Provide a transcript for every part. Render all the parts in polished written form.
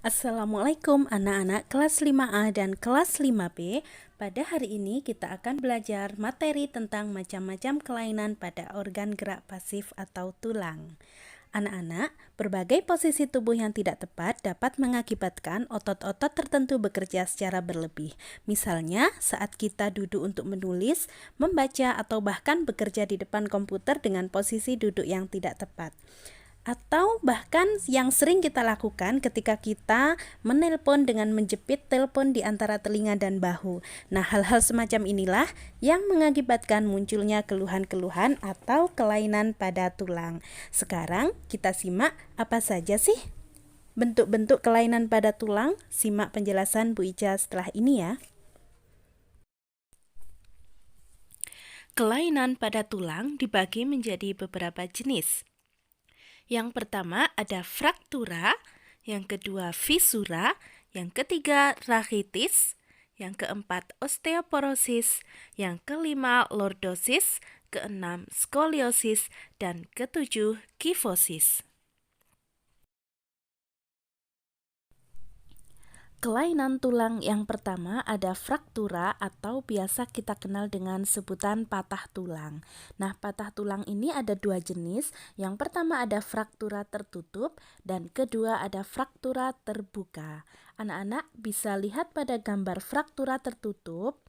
Assalamualaikum anak-anak kelas 5A dan kelas 5B. Pada hari ini kita akan belajar materi tentang macam-macam kelainan pada organ gerak pasif atau tulang. Anak-anak, berbagai posisi tubuh yang tidak tepat dapat mengakibatkan otot-otot tertentu bekerja secara berlebih. Misalnya, saat kita duduk untuk menulis, membaca, atau bahkan bekerja di depan komputer dengan posisi duduk yang tidak tepat. Atau bahkan yang sering kita lakukan ketika kita menelpon dengan menjepit telepon di antara telinga dan bahu. Nah, hal-hal semacam inilah yang mengakibatkan munculnya keluhan-keluhan atau kelainan pada tulang. Sekarang kita simak apa saja sih bentuk-bentuk kelainan pada tulang. Simak penjelasan Bu Ica setelah ini ya. Kelainan pada tulang dibagi menjadi beberapa jenis. Yang pertama ada fraktura, yang kedua fisura, yang ketiga rachitis, yang keempat osteoporosis, yang kelima lordosis, keenam skoliosis, dan ketujuh kifosis. Kelainan tulang yang pertama ada fraktura atau biasa kita kenal dengan sebutan patah tulang. Nah, patah tulang ini ada dua jenis. Yang pertama ada fraktura tertutup dan kedua ada fraktura terbuka. Anak-anak bisa lihat pada gambar fraktura tertutup.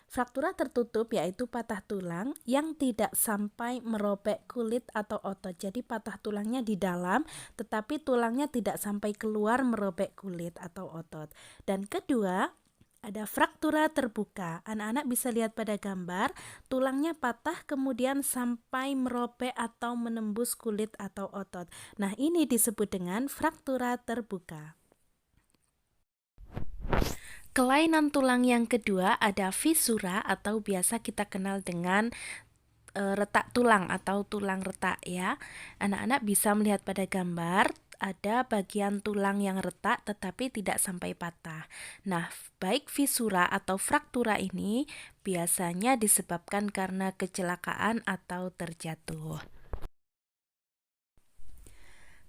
Fraktura tertutup yaitu patah tulang yang tidak sampai merobek kulit atau otot. Jadi patah tulangnya di dalam tetapi tulangnya tidak sampai keluar merobek kulit atau otot. Dan kedua, ada fraktura terbuka. Anak-anak bisa lihat pada gambar, tulangnya patah kemudian sampai merobek atau menembus kulit atau otot. Nah, ini disebut dengan fraktura terbuka. Kelainan tulang yang kedua ada fisura atau biasa kita kenal dengan retak tulang atau tulang retak ya. Anak-anak bisa melihat pada gambar ada bagian tulang yang retak tetapi tidak sampai patah. Nah, baik fisura atau fraktura ini biasanya disebabkan karena kecelakaan atau terjatuh.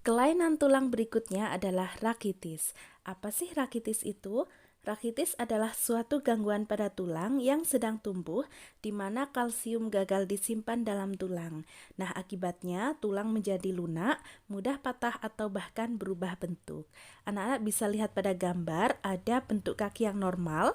Kelainan tulang berikutnya adalah rakitis. Apa sih rakitis itu? Rakitis adalah suatu gangguan pada tulang yang sedang tumbuh di mana kalsium gagal disimpan dalam tulang. Nah, akibatnya tulang menjadi lunak, mudah patah atau bahkan berubah bentuk. Anak-anak bisa lihat pada gambar ada bentuk kaki yang normal,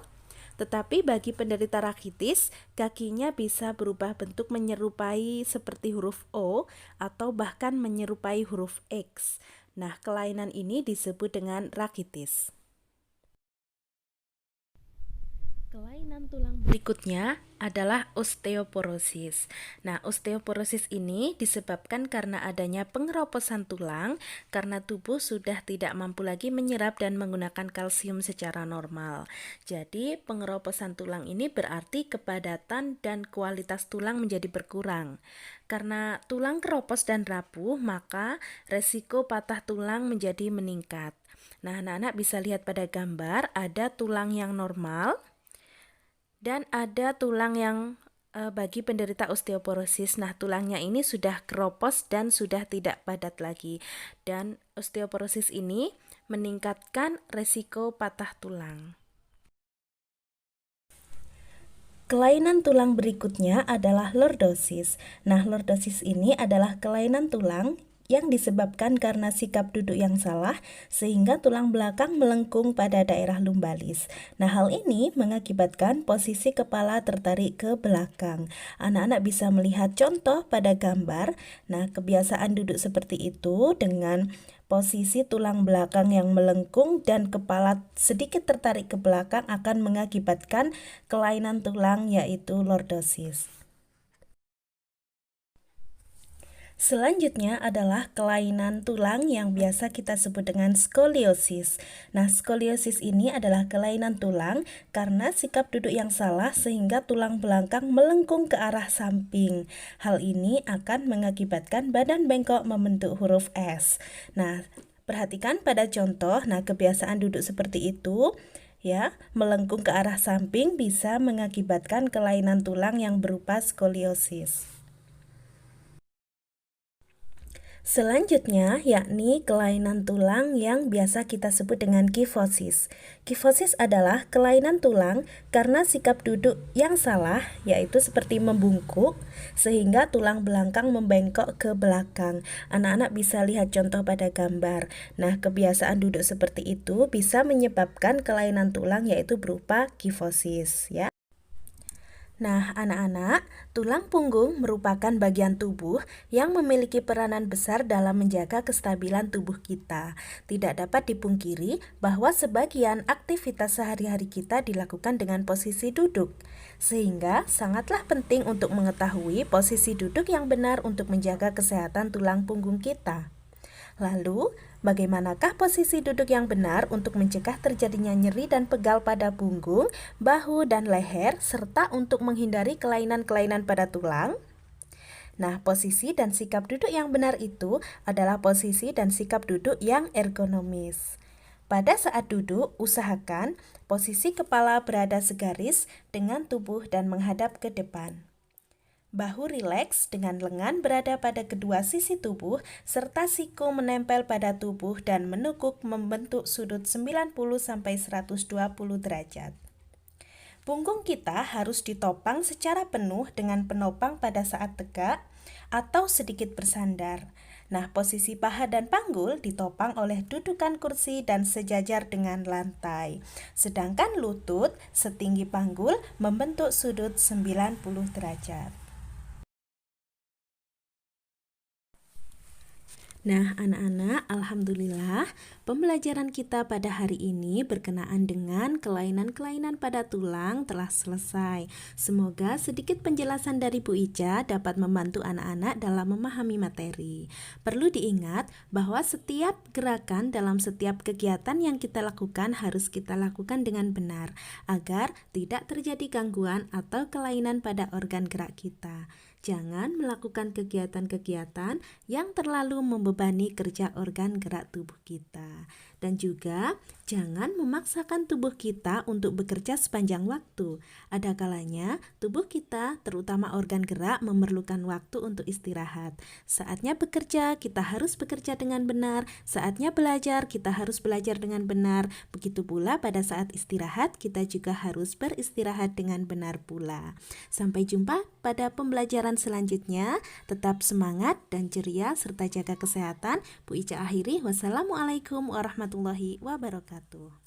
tetapi bagi penderita rakitis, kakinya bisa berubah bentuk menyerupai seperti huruf O atau bahkan menyerupai huruf X. Nah, kelainan ini disebut dengan rakitis. Kelainan tulang berikutnya adalah osteoporosis. Nah, osteoporosis ini disebabkan karena adanya pengeroposan tulang karena tubuh sudah tidak mampu lagi menyerap dan menggunakan kalsium secara normal. Jadi, pengeroposan tulang ini berarti kepadatan dan kualitas tulang menjadi berkurang. Karena tulang keropos dan rapuh, maka resiko patah tulang menjadi meningkat. Nah, anak-anak bisa lihat pada gambar ada tulang yang normal dan ada tulang yang bagi penderita osteoporosis. Nah, tulangnya ini sudah keropos dan sudah tidak padat lagi. Dan osteoporosis ini meningkatkan resiko patah tulang. Kelainan tulang berikutnya adalah lordosis. Nah, lordosis ini adalah kelainan tulang yang disebabkan karena sikap duduk yang salah sehingga tulang belakang melengkung pada daerah lumbalis. Nah, hal ini mengakibatkan posisi kepala tertarik ke belakang. Anak-anak bisa melihat contoh pada gambar. Nah, kebiasaan duduk seperti itu dengan posisi tulang belakang yang melengkung dan kepala sedikit tertarik ke belakang akan mengakibatkan kelainan tulang yaitu lordosis. Selanjutnya adalah kelainan tulang yang biasa kita sebut dengan skoliosis. Nah, skoliosis ini adalah kelainan tulang karena sikap duduk yang salah sehingga tulang belakang melengkung ke arah samping. Hal ini akan mengakibatkan badan bengkok membentuk huruf S. Nah, perhatikan pada contoh. Nah, kebiasaan duduk seperti itu ya, melengkung ke arah samping bisa mengakibatkan kelainan tulang yang berupa skoliosis. Selanjutnya, yakni kelainan tulang yang biasa kita sebut dengan kifosis. Kifosis adalah kelainan tulang karena sikap duduk yang salah, yaitu seperti membungkuk, sehingga tulang belakang membengkok ke belakang. Anak-anak bisa lihat contoh pada gambar. Nah, kebiasaan duduk seperti itu bisa menyebabkan kelainan tulang, yaitu berupa kifosis, ya. Nah, anak-anak, tulang punggung merupakan bagian tubuh yang memiliki peranan besar dalam menjaga kestabilan tubuh kita. Tidak dapat dipungkiri bahwa sebagian aktivitas sehari-hari kita dilakukan dengan posisi duduk, sehingga sangatlah penting untuk mengetahui posisi duduk yang benar untuk menjaga kesehatan tulang punggung kita. Lalu, bagaimanakah posisi duduk yang benar untuk mencegah terjadinya nyeri dan pegal pada punggung, bahu, dan leher, serta untuk menghindari kelainan-kelainan pada tulang? Nah, posisi dan sikap duduk yang benar itu adalah posisi dan sikap duduk yang ergonomis. Pada saat duduk, usahakan posisi kepala berada segaris dengan tubuh dan menghadap ke depan. Bahu rileks dengan lengan berada pada kedua sisi tubuh serta siku menempel pada tubuh dan menekuk membentuk sudut 90-120 derajat. Punggung kita harus ditopang secara penuh dengan penopang pada saat tegak atau sedikit bersandar. Nah, posisi paha dan panggul ditopang oleh dudukan kursi dan sejajar dengan lantai. Sedangkan lutut setinggi panggul membentuk sudut 90 derajat. Nah, anak-anak, alhamdulillah, pembelajaran kita pada hari ini berkenaan dengan kelainan-kelainan pada tulang telah selesai. Semoga sedikit penjelasan dari Bu Ica dapat membantu anak-anak dalam memahami materi. Perlu diingat bahwa setiap gerakan dalam setiap kegiatan yang kita lakukan harus kita lakukan dengan benar, agar tidak terjadi gangguan atau kelainan pada organ gerak kita. Jangan melakukan kegiatan-kegiatan yang terlalu membebani kerja organ gerak tubuh kita. Dan juga jangan memaksakan tubuh kita untuk bekerja sepanjang waktu. Ada kalanya tubuh kita, terutama organ gerak, memerlukan waktu untuk istirahat. Saatnya bekerja, kita harus bekerja dengan benar. Saatnya belajar, kita harus belajar dengan benar. Begitu pula pada saat istirahat, kita juga harus beristirahat dengan benar pula. Sampai jumpa pada pembelajaran selanjutnya. Tetap semangat dan ceria serta jaga kesehatan. Bu Ica akhiri. Wassalamualaikum warahmatullahi wabarakatuh.